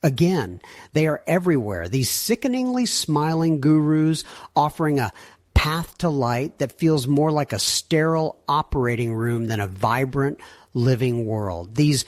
Again, they are everywhere. These sickeningly smiling gurus offering a path to light that feels more like a sterile operating room than a vibrant, living world. These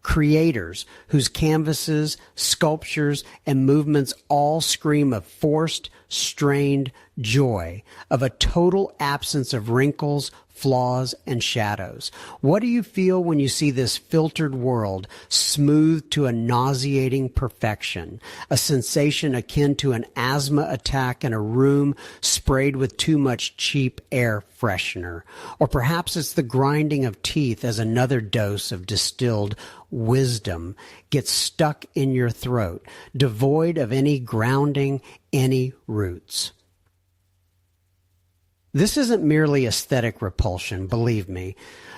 creators whose canvases, sculptures, and movements all scream of forced, strained joy, of a total absence of wrinkles, flaws, and shadows. What do you feel when you see this filtered world smoothed to a nauseating perfection? A sensation akin to an asthma attack in a room sprayed with too much cheap air freshener. Or perhaps it's the grinding of teeth as another dose of distilled wisdom gets stuck in your throat, devoid of any grounding, any roots. This isn't merely aesthetic repulsion, believe me,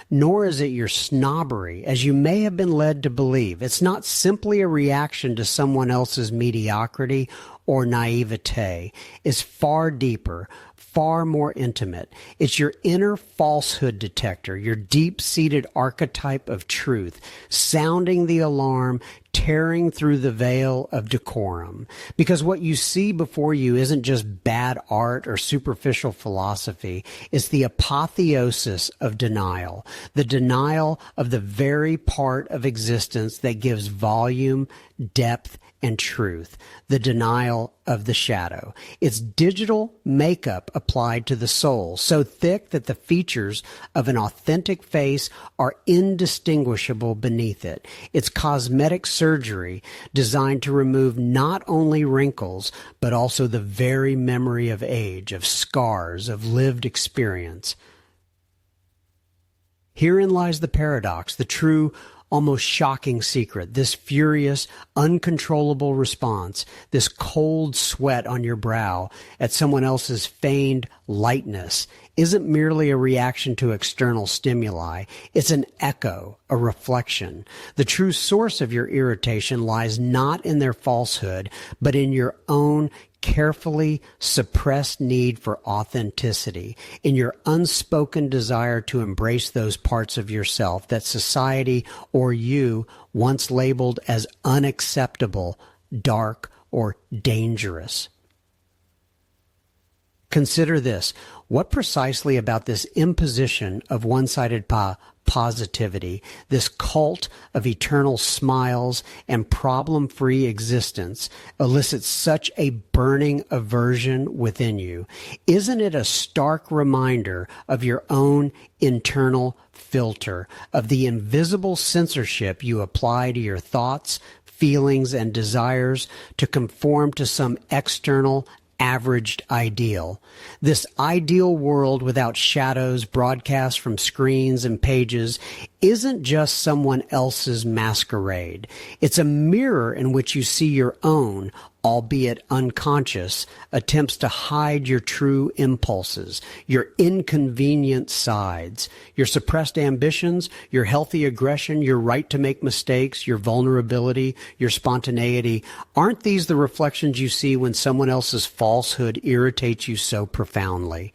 nor is it your snobbery, as you may have been led to believe. It's not simply a reaction to someone else's mediocrity or naivete. It's far deeper, far more intimate. It's your inner falsehood detector, your deep-seated archetype of truth, sounding the alarm, tearing through the veil of decorum. Because what you see before you isn't just bad art or superficial philosophy. It's the apotheosis of denial, the denial of the very part of existence that gives volume, depth, and truth, the denial of the shadow. It's digital makeup applied to the soul, so thick that the features of an authentic face are indistinguishable beneath it. It's cosmetic surgery designed to remove not only wrinkles, but also the very memory of age, of scars, of lived experience. Herein lies the paradox, the true, almost shocking secret, this furious, uncontrollable response, this cold sweat on your brow at someone else's feigned lightness isn't merely a reaction to external stimuli. It's an echo, a reflection. The true source of your irritation lies not in their falsehood, but in your own carefully suppressed need for authenticity, in your unspoken desire to embrace those parts of yourself that society or you once labeled as unacceptable, dark, or dangerous. Consider this. What precisely about this imposition of one-sided positivity, this cult of eternal smiles and problem-free existence, elicits such a burning aversion within you? Isn't it a stark reminder of your own internal filter, of the invisible censorship you apply to your thoughts, feelings, and desires to conform to some external averaged ideal? This ideal world without shadows broadcast from screens and pages isn't just someone else's masquerade. It's a mirror in which you see your own, albeit unconscious, attempts to hide your true impulses, your inconvenient sides, your suppressed ambitions, your healthy aggression, your right to make mistakes, your vulnerability, your spontaneity. Aren't these the reflections you see when someone else's falsehood irritates you so profoundly?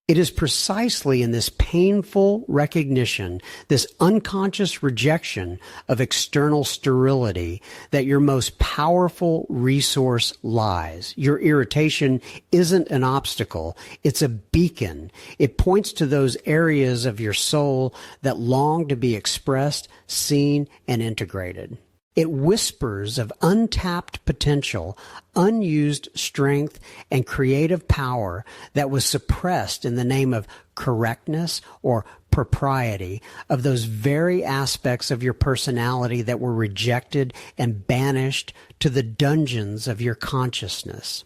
It is precisely in this painful recognition, this unconscious rejection of external sterility, that your most powerful resource lies. Your irritation isn't an obstacle, it's a beacon. It points to those areas of your soul that long to be expressed, seen, and integrated. It whispers of untapped potential, unused strength, and creative power that was suppressed in the name of correctness or propriety, of those very aspects of your personality that were rejected and banished to the dungeons of your consciousness.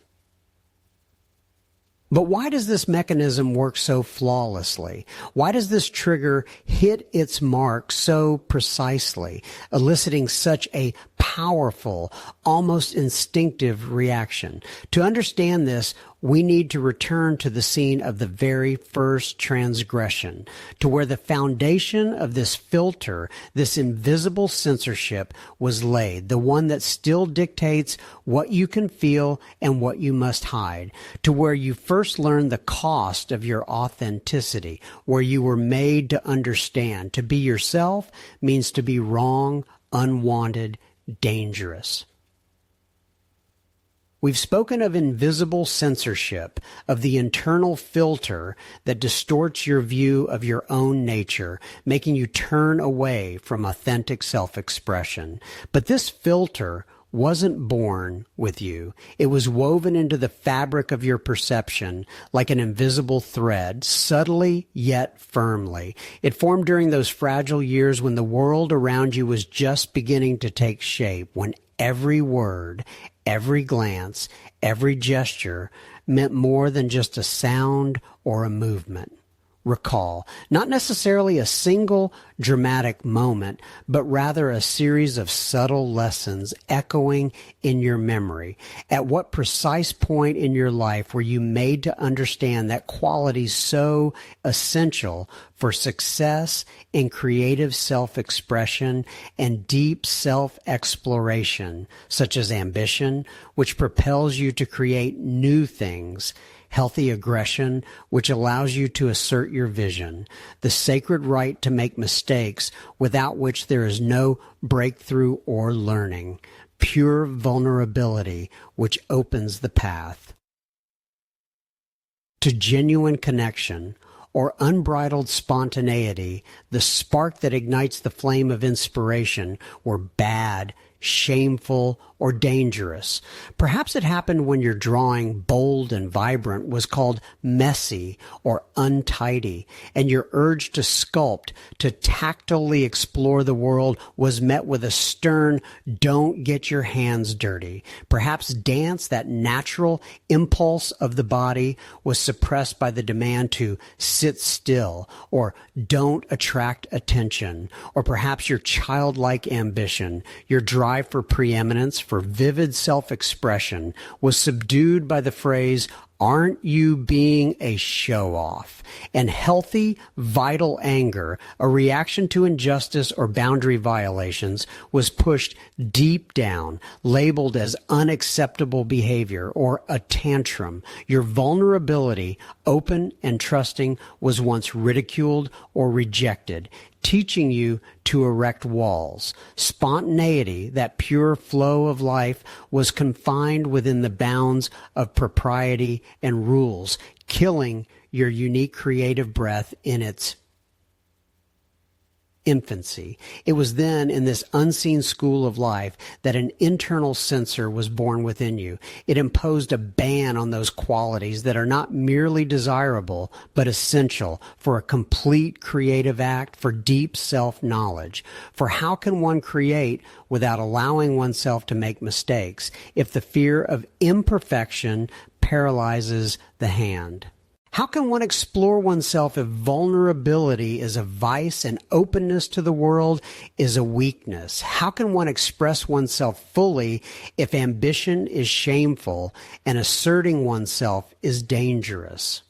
But why does this mechanism work so flawlessly? Why does this trigger hit its mark so precisely, eliciting such a powerful, almost instinctive reaction? To understand this, we need to return to the scene of the very first transgression, to where the foundation of this filter, this invisible censorship, was laid, the one that still dictates what you can feel and what you must hide, to where you first learn the cost of your authenticity, where you were made to understand. To be yourself means to be wrong unwanted, dangerous. We've spoken of invisible censorship, of the internal filter that distorts your view of your own nature, making you turn away from authentic self-expression. But this filter wasn't born with you. It was woven into the fabric of your perception like an invisible thread, subtly yet firmly. It formed during those fragile years when the world around you was just beginning to take shape, when every word, every glance, every gesture meant more than just a sound or a movement. Recall, not necessarily a single dramatic moment, but rather a series of subtle lessons echoing in your memory. At what precise point in your life were you made to understand that qualities so essential for success in creative self-expression and deep self-exploration, such as ambition, which propels you to create new things, healthy aggression, which allows you to assert your vision, the sacred right to make mistakes without which there is no breakthrough or learning, pure vulnerability, which opens the path to genuine connection, or unbridled spontaneity, the spark that ignites the flame of inspiration, were bad, shameful, or dangerous. Perhaps it happened when your drawing, bold and vibrant, was called messy or untidy, and your urge to sculpt, to tactilely explore the world, was met with a stern, don't get your hands dirty. Perhaps dance, that natural impulse of the body, was suppressed by the demand to sit still, or don't attract attention. Or perhaps your childlike ambition, your drive for preeminence, for vivid self-expression, was subdued by the phrase, aren't you being a show-off? And healthy, vital anger, a reaction to injustice or boundary violations, was pushed deep down, labeled as unacceptable behavior or a tantrum. Your vulnerability, open and trusting, was once ridiculed or rejected, teaching you to erect walls. Spontaneity, that pure flow of life, was confined within the bounds of propriety and rules, killing your unique creative breath in its infancy. It was then in this unseen school of life that an internal censor was born within you. It imposed a ban on those qualities that are not merely desirable, but essential for a complete creative act, for deep self-knowledge. For how can one create without allowing oneself to make mistakes if the fear of imperfection paralyzes the hand? How can one explore oneself if vulnerability is a vice and openness to the world is a weakness? How can one express oneself fully if ambition is shameful and asserting oneself is dangerous?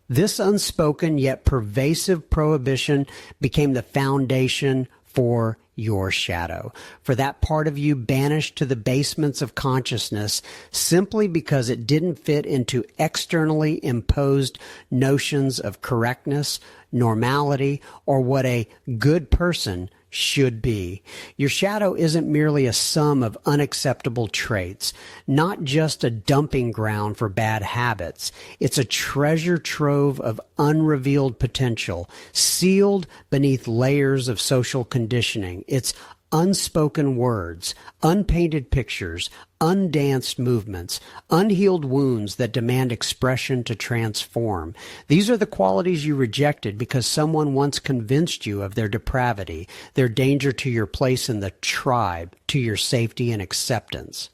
This unspoken yet pervasive prohibition became the foundation for your shadow, for that part of you banished to the basements of consciousness simply because it didn't fit into externally imposed notions of correctness, normality, or what a good person should be. Your shadow isn't merely a sum of unacceptable traits, not just a dumping ground for bad habits. It's a treasure trove of unrevealed potential, sealed beneath layers of social conditioning. It's unspoken words, unpainted pictures, undanced movements, unhealed wounds that demand expression to transform. These are the qualities you rejected because someone once convinced you of their depravity, their danger to your place in the tribe, to your safety and acceptance.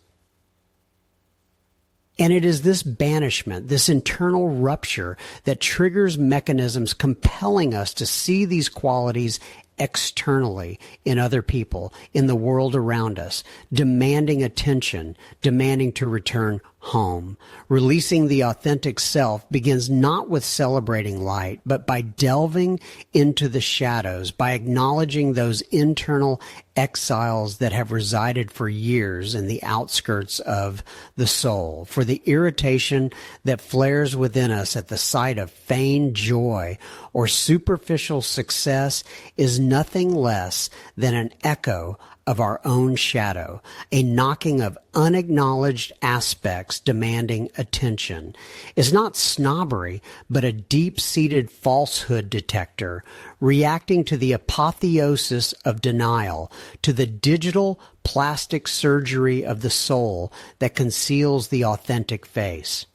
And it is this banishment, this internal rupture, that triggers mechanisms compelling us to see these qualities externally, in other people, in the world around us, demanding attention, demanding to return home. Releasing the authentic self begins not with celebrating light, but by delving into the shadows, by acknowledging those internal exiles that have resided for years in the outskirts of the soul, for the irritation that flares within us at the sight of feigned joy or superficial success is nothing less than an echo of our own shadow, a knocking of unacknowledged aspects demanding attention. Is not snobbery, but a deep-seated falsehood detector, reacting to the apotheosis of denial, to the digital plastic surgery of the soul that conceals the authentic face.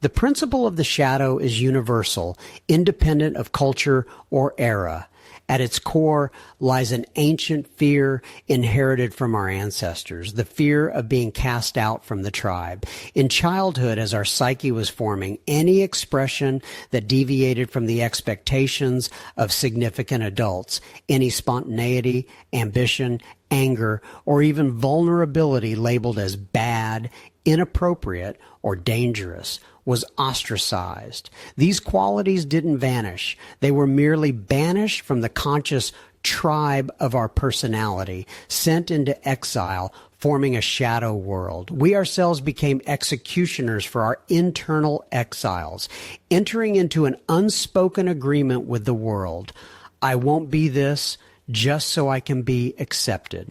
The principle of the shadow is universal, independent of culture or era. At its core lies an ancient fear inherited from our ancestors, the fear of being cast out from the tribe. In childhood, as our psyche was forming, any expression that deviated from the expectations of significant adults, any spontaneity, ambition, anger, or even vulnerability labeled as bad, inappropriate, or dangerous, was ostracized. These qualities didn't vanish. They were merely banished from the conscious tribe of our personality, sent into exile, forming a shadow world. We ourselves became executioners for our internal exiles, entering into an unspoken agreement with the world. I won't be this just so I can be accepted.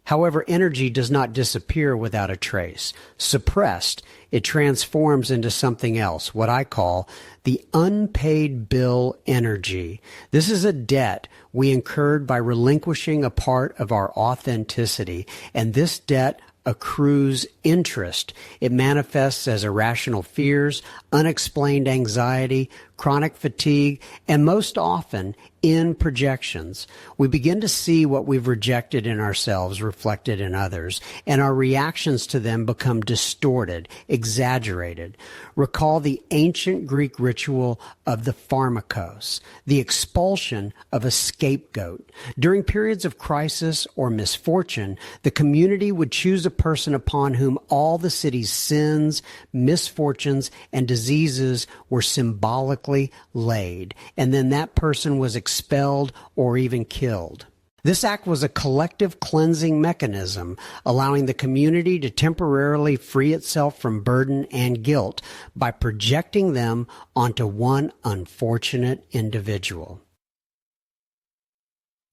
However, energy does not disappear without a trace. Suppressed, it transforms into something else, what I call the unpaid bill energy. This is a debt we incurred by relinquishing a part of our authenticity, and this debt accrues interest. It manifests as irrational fears, unexplained anxiety, chronic fatigue, and most often in projections. We begin to see what we've rejected in ourselves reflected in others, and our reactions to them become distorted, exaggerated. Recall the ancient Greek ritual of the pharmakos, the expulsion of a scapegoat. During periods of crisis or misfortune, the community would choose a person upon whom all the city's sins, misfortunes, and diseases were symbolically laid, and then that person was expelled or even killed. This act was a collective cleansing mechanism, allowing the community to temporarily free itself from burden and guilt by projecting them onto one unfortunate individual.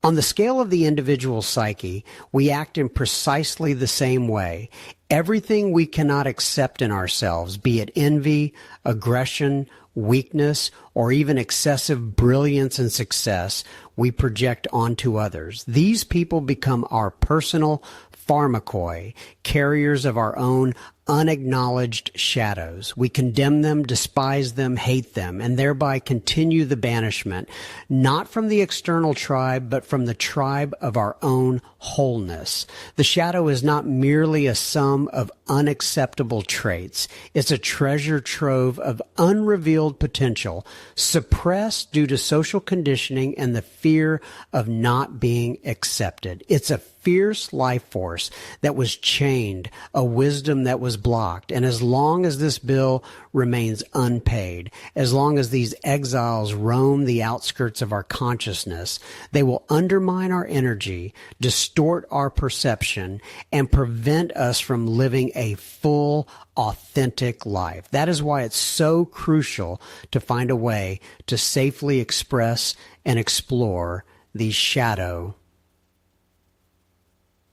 On the scale of the individual psyche, we act in precisely the same way. Everything we cannot accept in ourselves, be it envy, aggression, weakness, or even excessive brilliance and success, we project onto others. These people become our personal pharmakoi, carriers of our own unacknowledged shadows. We condemn them, despise them, hate them, and thereby continue the banishment, not from the external tribe, but from the tribe of our own wholeness. The shadow is not merely a sum of unacceptable traits. It's a treasure trove of unrevealed potential, suppressed due to social conditioning and the fear of not being accepted. It's a fierce life force that was chained, a wisdom that was blocked. And as long as this bill remains unpaid, as long as these exiles roam the outskirts of our consciousness, they will undermine our energy, distort our perception, and prevent us from living a full, authentic life. That is why it's so crucial to find a way to safely express and explore these shadow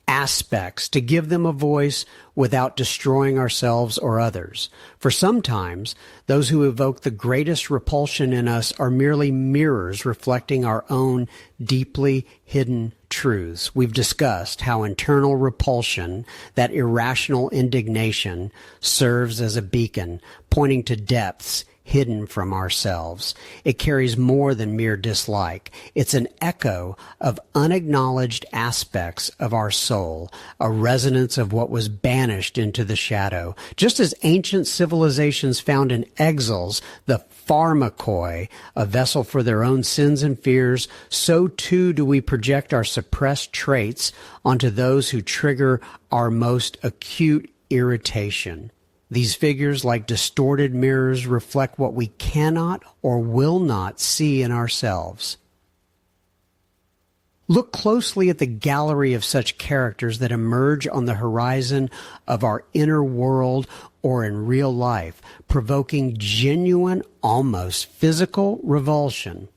aspects, to give them a voice without destroying ourselves or others. For sometimes, those who evoke the greatest repulsion in us are merely mirrors reflecting our own deeply hidden truths. We've discussed how internal repulsion, that irrational indignation, serves as a beacon, pointing to depths hidden from ourselves. It carries more than mere dislike. It's an echo of unacknowledged aspects of our soul, a resonance of what was banished into the shadow. Just as ancient civilizations found in exiles the pharmakoi, a vessel for their own sins and fears, so too do we project our suppressed traits onto those who trigger our most acute irritation. These figures, like distorted mirrors, reflect what we cannot or will not see in ourselves. Look closely at the gallery of such characters that emerge on the horizon of our inner world or in real life, provoking genuine, almost physical revulsion.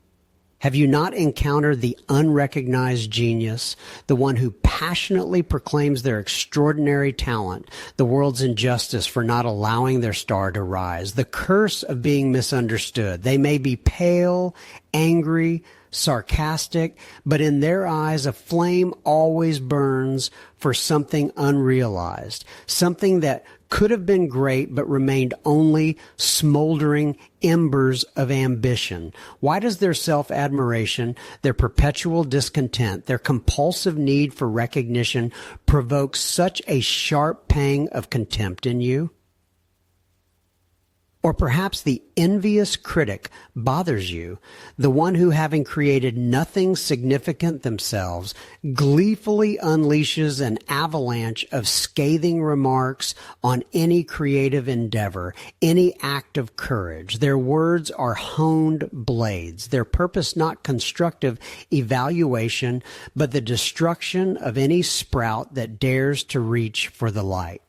Have you not encountered the unrecognized genius, the one who passionately proclaims their extraordinary talent, the world's injustice for not allowing their star to rise, the curse of being misunderstood? They may be pale, angry, sarcastic, but in their eyes a flame always burns for something unrealized, something that could have been great but remained only smoldering embers of ambition. Why does their self-admiration, their perpetual discontent, their compulsive need for recognition provoke such a sharp pang of contempt in you? Or perhaps the envious critic bothers you, the one who, having created nothing significant themselves, gleefully unleashes an avalanche of scathing remarks on any creative endeavor, any act of courage. Their words are honed blades, their purpose not constructive evaluation, but the destruction of any sprout that dares to reach for the light.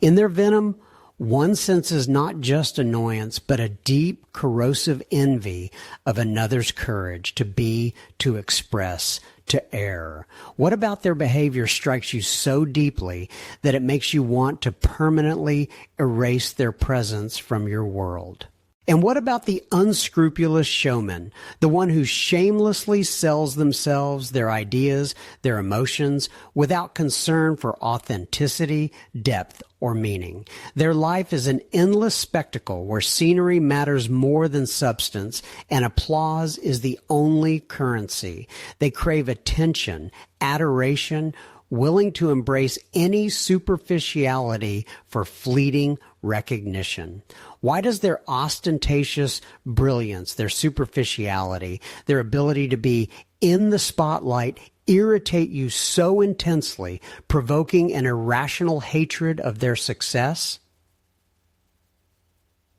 In their venom, one senses not just annoyance, but a deep, corrosive envy of another's courage to be, to express, to err. What about their behavior strikes you so deeply that it makes you want to permanently erase their presence from your world? And what about the unscrupulous showman, the one who shamelessly sells themselves, their ideas, their emotions, without concern for authenticity, depth, or meaning? Their life is an endless spectacle where scenery matters more than substance, and applause is the only currency. They crave attention, adoration, willing to embrace any superficiality for fleeting recognition. Why does their ostentatious brilliance, their superficiality, their ability to be in the spotlight irritate you so intensely, provoking an irrational hatred of their success?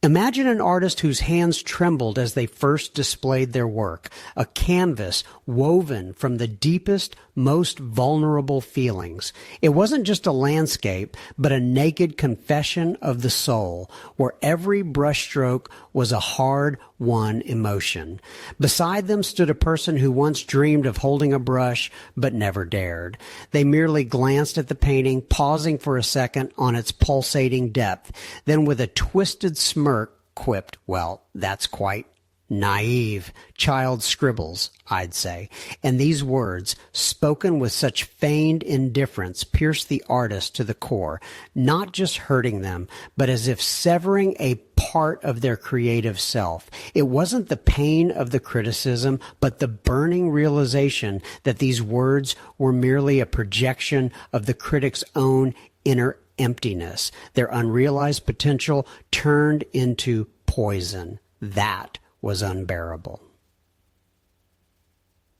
Imagine an artist whose hands trembled as they first displayed their work, a canvas woven from the deepest, most vulnerable feelings. It wasn't just a landscape, but a naked confession of the soul, where every brushstroke was a hard-won emotion. Beside them stood a person who once dreamed of holding a brush, but never dared. They merely glanced at the painting, pausing for a second on its pulsating depth, then with a twisted smirk quipped, "Well, that's quite naive, child scribbles, I'd say." And these words, spoken with such feigned indifference, pierced the artist to the core, not just hurting them, but as if severing a part of their creative self. It wasn't the pain of the criticism, but the burning realization that these words were merely a projection of the critic's own inner emptiness, their unrealized potential turned into poison. That was unbearable.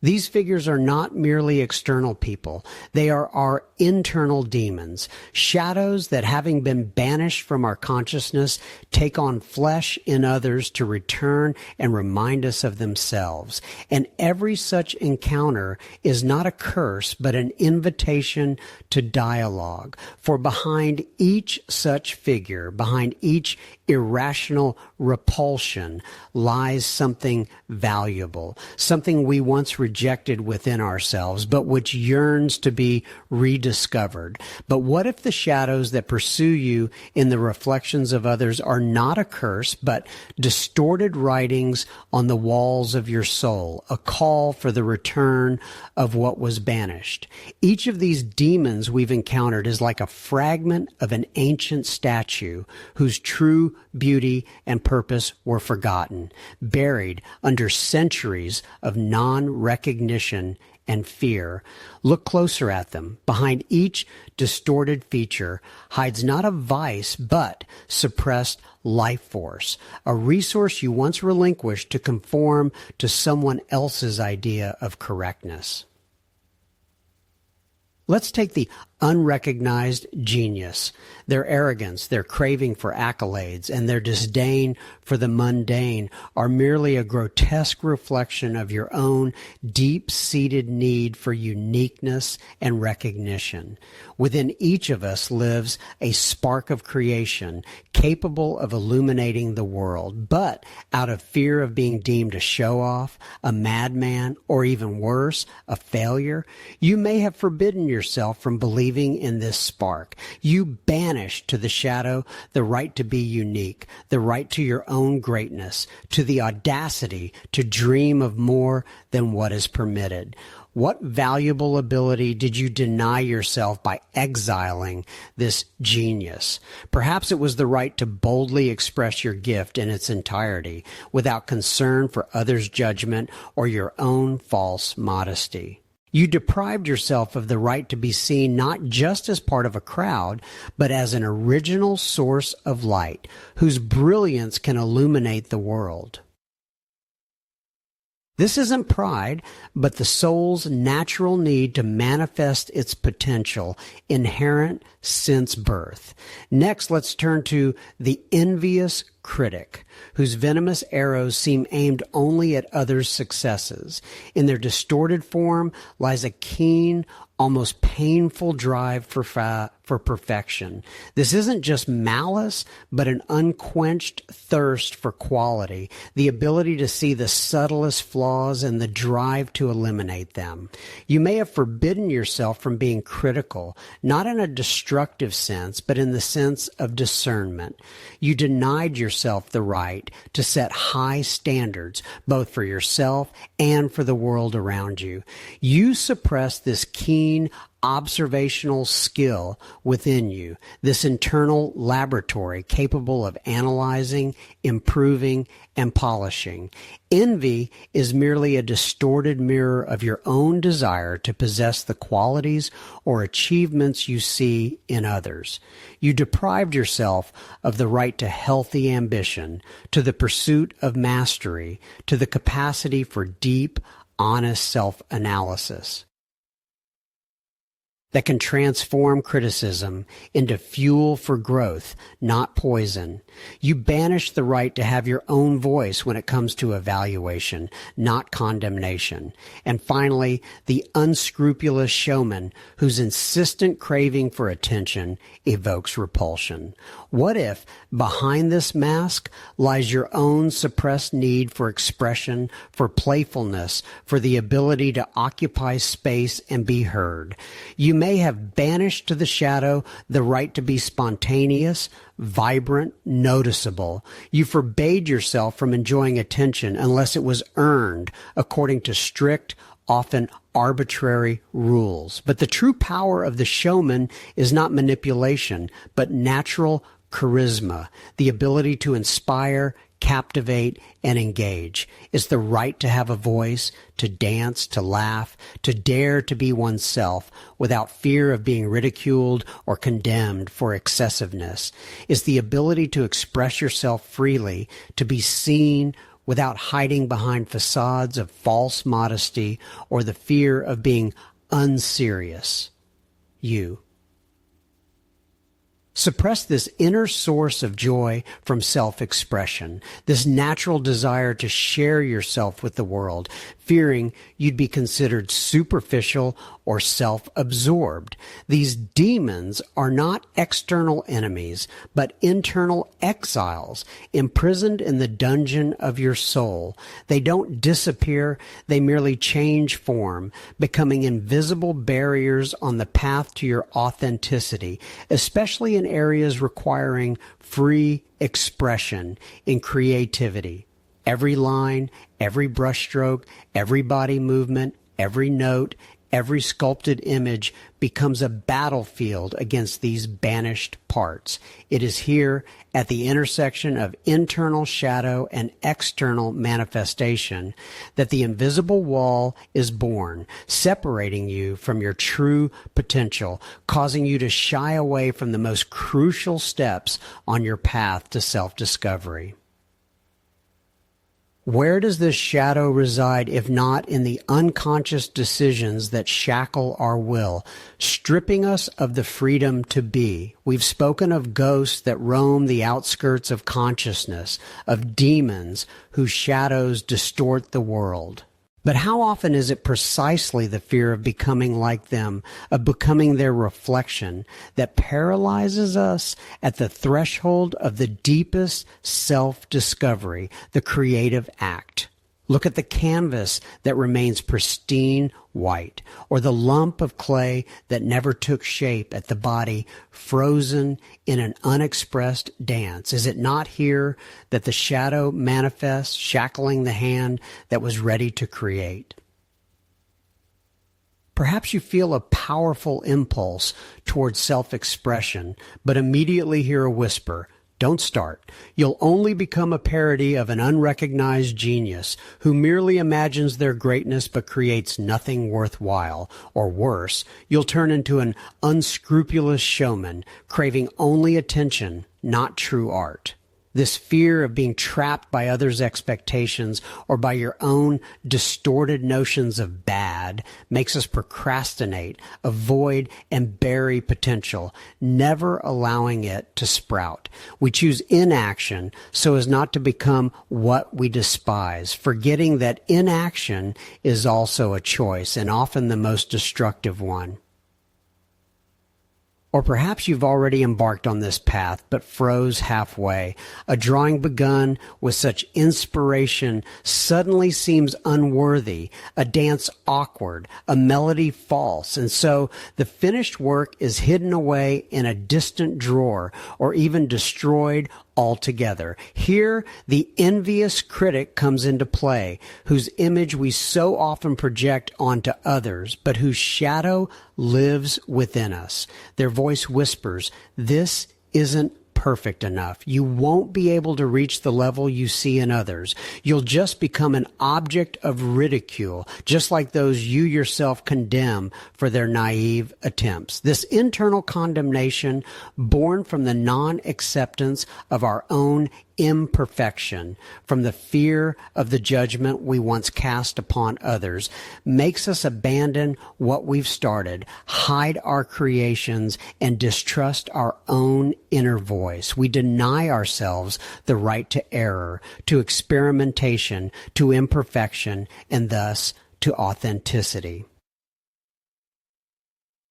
These figures are not merely external people. They are our internal demons, shadows that, having been banished from our consciousness, take on flesh in others to return and remind us of themselves. And every such encounter is not a curse, but an invitation to dialogue. For behind each such figure, behind each irrational repulsion, lies something valuable, something we once rejected rejected within ourselves, but which yearns to be rediscovered. But what if the shadows that pursue you in the reflections of others are not a curse, but distorted writings on the walls of your soul, a call for the return of what was banished? Each of these demons we've encountered is like a fragment of an ancient statue whose true beauty and purpose were forgotten, buried under centuries of non-recognition and fear. Look closer at them. Behind each distorted feature hides not a vice, but suppressed life force, a resource you once relinquished to conform to someone else's idea of correctness. Let's take the unrecognized genius, their arrogance, their craving for accolades, and their disdain for the mundane are merely a grotesque reflection of your own deep-seated need for uniqueness and recognition. Within each of us lives a spark of creation capable of illuminating the world, but out of fear of being deemed a show-off, a madman, or even worse, a failure, you may have forbidden yourself from believing in this spark. You banished to the shadow the right to be unique, the right to your own greatness, to the audacity to dream of more than what is permitted. What valuable ability did you deny yourself by exiling this genius? Perhaps it was the right to boldly express your gift in its entirety, without concern for others' judgment or your own false modesty. You deprived yourself of the right to be seen not just as part of a crowd, but as an original source of light, whose brilliance can illuminate the world. This isn't pride, but the soul's natural need to manifest its potential, inherent since birth. Next, let's turn to the envious critic, whose venomous arrows seem aimed only at others' successes. In their distorted form lies a keen, almost painful drive for perfection. This isn't just malice, but an unquenched thirst for quality, the ability to see the subtlest flaws and the drive to eliminate them. You may have forbidden yourself from being critical, not in a destructive sense, but in the sense of discernment. You denied yourself the right to set high standards, both for yourself and for the world around you. You suppressed this keen observational skill within you, this internal laboratory capable of analyzing, improving, and polishing. Envy is merely a distorted mirror of your own desire to possess the qualities or achievements you see in others. You deprived yourself of the right to healthy ambition, to the pursuit of mastery, to the capacity for deep, honest self-analysis that can transform criticism into fuel for growth, not poison. You banish the right to have your own voice when it comes to evaluation, not condemnation. And finally, the unscrupulous showman whose insistent craving for attention evokes repulsion. What if behind this mask lies your own suppressed need for expression, for playfulness, for the ability to occupy space and be heard? You may have banished to the shadow the right to be spontaneous, vibrant, noticeable. You forbade yourself from enjoying attention unless it was earned according to strict, often arbitrary rules. But the true power of the showman is not manipulation, but natural charisma, the ability to inspire, captivate, and engage. It's the right to have a voice, to dance, to laugh, to dare to be oneself without fear of being ridiculed or condemned for excessiveness. It's the ability to express yourself freely, to be seen without hiding behind facades of false modesty or the fear of being unserious. You. Suppress this inner source of joy from self-expression, this natural desire to share yourself with the world. fearing you'd be considered superficial or self-absorbed. These demons are not external enemies, but internal exiles, imprisoned in the dungeon of your soul. They don't disappear, they merely change form, becoming invisible barriers on the path to your authenticity, especially in areas requiring free expression in creativity. Every line, every brushstroke, every body movement, every note, every sculpted image becomes a battlefield against these banished parts. It is here, at the intersection of internal shadow and external manifestation, that the invisible wall is born, separating you from your true potential, causing you to shy away from the most crucial steps on your path to self-discovery. Where does this shadow reside if not in the unconscious decisions that shackle our will, stripping us of the freedom to be? We've spoken of ghosts that roam the outskirts of consciousness, of demons whose shadows distort the world. But how often is it precisely the fear of becoming like them, of becoming their reflection, that paralyzes us at the threshold of the deepest self-discovery, the creative act? Look at the canvas that remains pristine white, or the lump of clay that never took shape at the body, frozen in an unexpressed dance. Is it not here that the shadow manifests, shackling the hand that was ready to create? Perhaps you feel a powerful impulse towards self-expression, but immediately hear a whisper, "Don't start. You'll only become a parody of an unrecognized genius who merely imagines their greatness but creates nothing worthwhile. Or worse, you'll turn into an unscrupulous showman, craving only attention, not true art." This fear of being trapped by others' expectations or by your own distorted notions of bad makes us procrastinate, avoid, and bury potential, never allowing it to sprout. We choose inaction so as not to become what we despise, forgetting that inaction is also a choice, and often the most destructive one. Or perhaps you've already embarked on this path, but froze halfway. A drawing begun with such inspiration suddenly seems unworthy, a dance awkward, a melody false, and so the finished work is hidden away in a distant drawer, or even destroyed altogether. Here, the envious critic comes into play, whose image we so often project onto others, but whose shadow lives within us. Their voice whispers, "This isn't perfect enough. You won't be able to reach the level you see in others. You'll just become an object of ridicule, just like those you yourself condemn for their naive attempts." This internal condemnation, born from the non-acceptance of our own imperfection, from the fear of the judgment we once cast upon others, makes us abandon what we've started, hide our creations, and distrust our own inner voice. We deny ourselves the right to error, to experimentation, to imperfection, and thus to authenticity.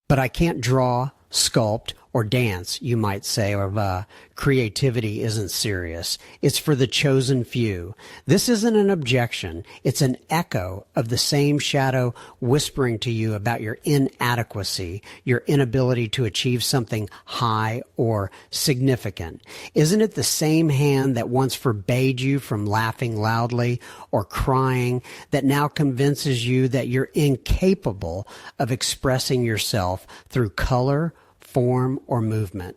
But I can't draw, sculpt, or dance, you might say, or creativity isn't serious. It's for the chosen few. This isn't an objection. It's an echo of the same shadow whispering to you about your inadequacy, your inability to achieve something high or significant. Isn't it the same hand that once forbade you from laughing loudly or crying that now convinces you that you're incapable of expressing yourself through color, form, or movement?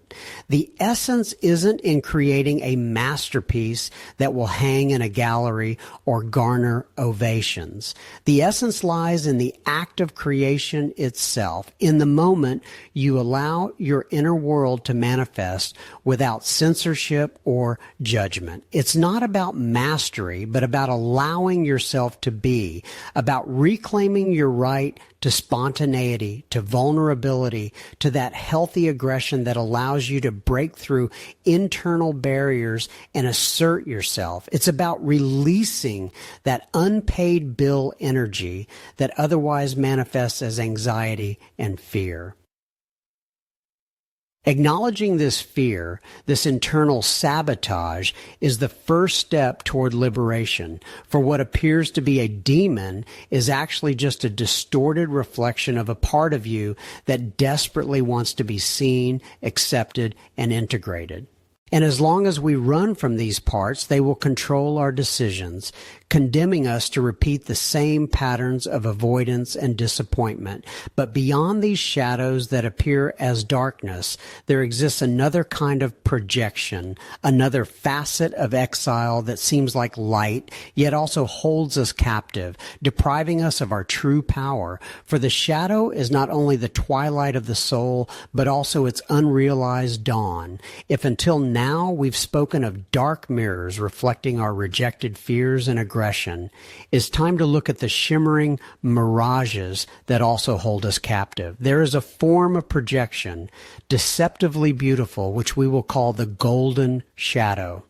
The essence isn't in creating a masterpiece that will hang in a gallery or garner ovations. The essence lies in the act of creation itself, in the moment you allow your inner world to manifest without censorship or judgment. It's not about mastery, but about allowing yourself to be, about reclaiming your right to spontaneity, to vulnerability, to that healthy healthy aggression that allows you to break through internal barriers and assert yourself. It's about releasing that unpaid bill energy that otherwise manifests as anxiety and fear. Acknowledging this fear, this internal sabotage, is the first step toward liberation, for what appears to be a demon is actually just a distorted reflection of a part of you that desperately wants to be seen, accepted, and integrated. And as long as we run from these parts, they will control our decisions, condemning us to repeat the same patterns of avoidance and disappointment. But beyond these shadows that appear as darkness, there exists another kind of projection, another facet of exile that seems like light, yet also holds us captive, depriving us of our true power. For the shadow is not only the twilight of the soul, but also its unrealized dawn. If until now we've spoken of dark mirrors reflecting our rejected fears and aggression, it's time to look at the shimmering mirages that also hold us captive. There is a form of projection, deceptively beautiful, which we will call the golden shadow.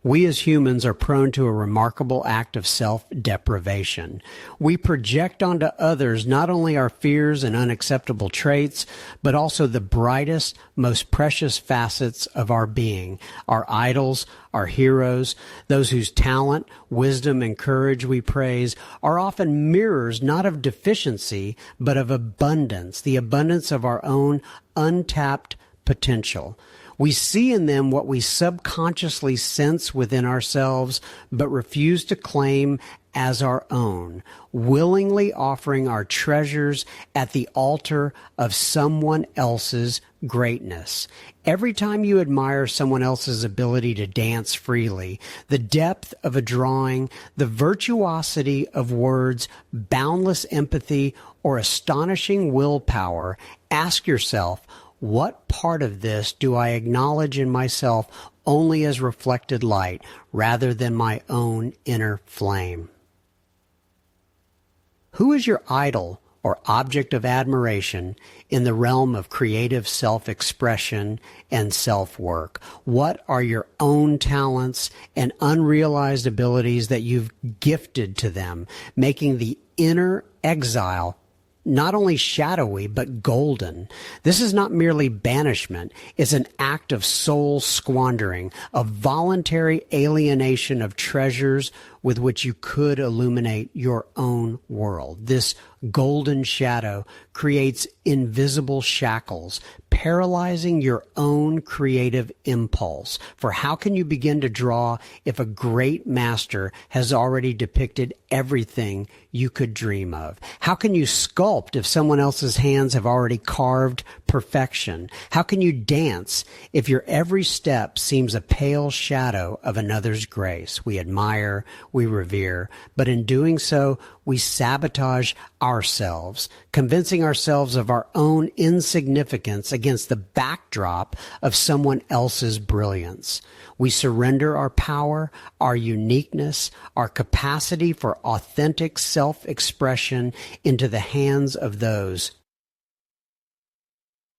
We as humans are prone to a remarkable act of self-deprivation. We project onto others not only our fears and unacceptable traits, but also the brightest, most precious facets of our being, our idols, our heroes, those whose talent, wisdom, and courage we praise, are often mirrors not of deficiency, but of abundance, the abundance of our own untapped potential. We see in them what we subconsciously sense within ourselves, but refuse to claim as our own, willingly offering our treasures at the altar of someone else's greatness. Every time you admire someone else's ability to dance freely, the depth of a drawing, the virtuosity of words, boundless empathy, or astonishing willpower, ask yourself, what part of this do I acknowledge in myself only as reflected light rather than my own inner flame? Who is your idol or object of admiration in the realm of creative self-expression and self-work? What are your own talents and unrealized abilities that you've gifted to them, making the inner exile not only shadowy, but golden? This is not merely banishment. It's an act of soul squandering, a voluntary alienation of treasures with which you could illuminate your own world. This golden shadow creates invisible shackles, paralyzing your own creative impulse. For how can you begin to draw if a great master has already depicted everything you could dream of? How can you sculpt if someone else's hands have already carved perfection? How can you dance if your every step seems a pale shadow of another's grace? We admire, we revere, but in doing so, we sabotage ourselves, convincing ourselves of our own insignificance against the backdrop of someone else's brilliance. We surrender our power, our uniqueness, our capacity for authentic self-expression into the hands of those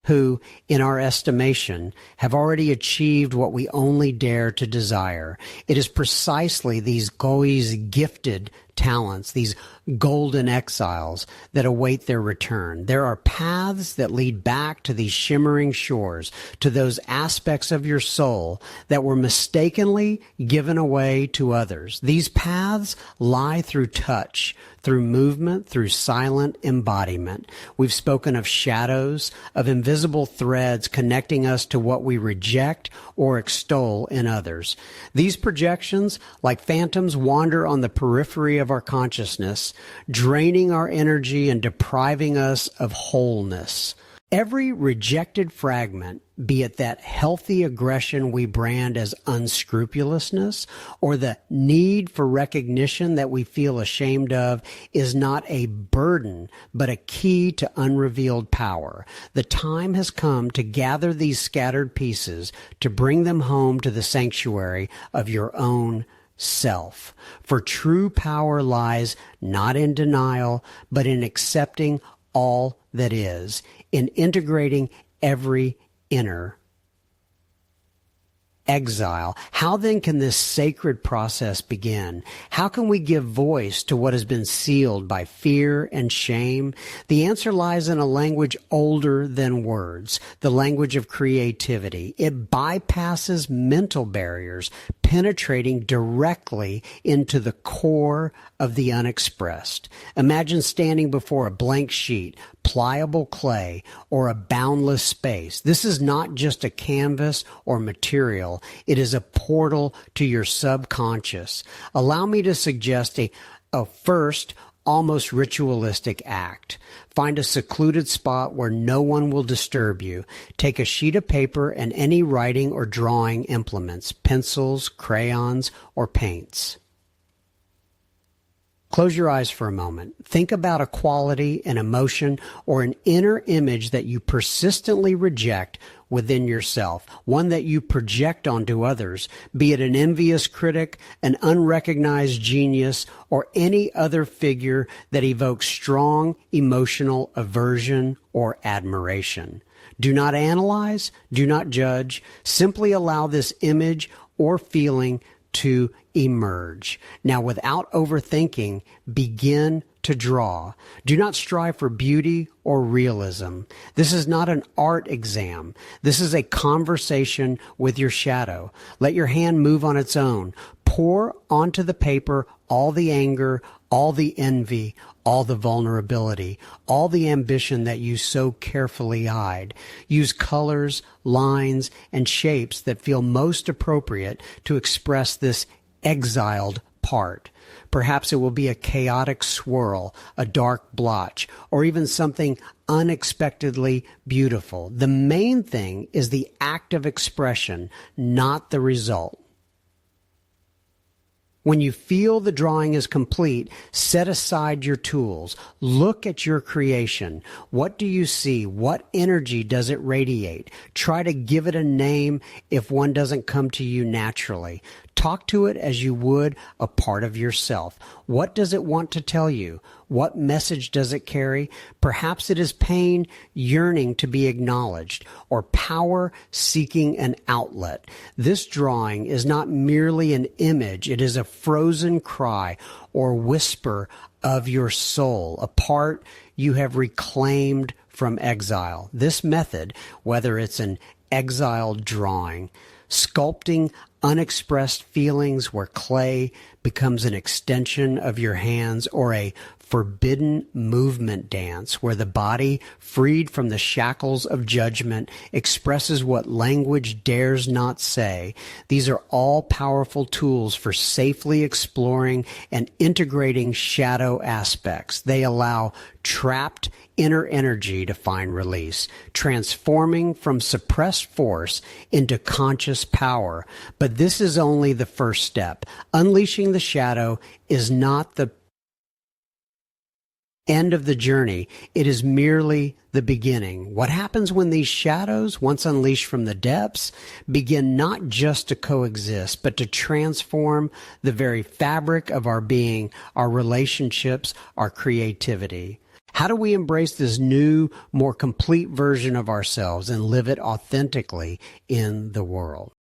who, in our estimation, have already achieved what we only dare to desire. It is precisely these Goi's gifted talents, these golden exiles, that await their return. There are paths that lead back to these shimmering shores, to those aspects of your soul that were mistakenly given away to others. These paths lie through touch, through movement, through silent embodiment. We've spoken of shadows, of invisible threads connecting us to what we reject or extol in others. These projections, like phantoms, wander on the periphery of our consciousness, draining our energy and depriving us of wholeness. Every rejected fragment, be it that healthy aggression we brand as unscrupulousness, or the need for recognition that we feel ashamed of, is not a burden, but a key to unrevealed power. The time has come to gather these scattered pieces, to bring them home to the sanctuary of your own self. For true power lies not in denial, but in accepting all that is, in integrating every inner exile. How then can this sacred process begin? How can we give voice to what has been sealed by fear and shame? The answer lies in a language older than words, the language of creativity. It bypasses mental barriers, penetrating directly into the core of the unexpressed. Imagine standing before a blank sheet, pliable clay, or a boundless space. This is not just a canvas or material. It is a portal to your subconscious. Allow me to suggest a first, almost ritualistic act. Find a secluded spot where no one will disturb you. Take a sheet of paper and any writing or drawing implements, pencils, crayons, or paints. Close your eyes for a moment. Think about a quality, an emotion, or an inner image that you persistently reject within yourself, one that you project onto others, be it an envious critic, an unrecognized genius, or any other figure that evokes strong emotional aversion or admiration. Do not analyze, do not judge, simply allow this image or feeling to emerge. Now, without overthinking, begin to draw. Do not strive for beauty or realism. This is not an art exam. This is a conversation with your shadow. Let your hand move on its own. Pour onto the paper all the anger, all the envy, all the vulnerability, all the ambition that you so carefully hide. Use colors, lines, and shapes that feel most appropriate to express this exiled part. Perhaps it will be a chaotic swirl, a dark blotch, or even something unexpectedly beautiful. The main thing is the act of expression, not the result. When you feel the drawing is complete, set aside your tools. Look at your creation. What do you see? What energy does it radiate? Try to give it a name if one doesn't come to you naturally. Talk to it as you would a part of yourself. What does it want to tell you? What message does it carry? Perhaps it is pain yearning to be acknowledged, or power seeking an outlet. This drawing is not merely an image. It is a frozen cry or whisper of your soul, a part you have reclaimed from exile. This method, whether it's an exiled drawing, sculpting unexpressed feelings where clay becomes an extension of your hands, or a forbidden movement dance where the body, freed from the shackles of judgment, expresses what language dares not say. These are all powerful tools for safely exploring and integrating shadow aspects. They allow trapped inner energy to find release, transforming from suppressed force into conscious power. But this is only the first step. Unleashing the shadow is not the end of the journey. It is merely the beginning. What happens when these shadows, once unleashed from the depths, begin not just to coexist, but to transform the very fabric of our being, our relationships, our creativity? How do we embrace this new, more complete version of ourselves and live it authentically in the world?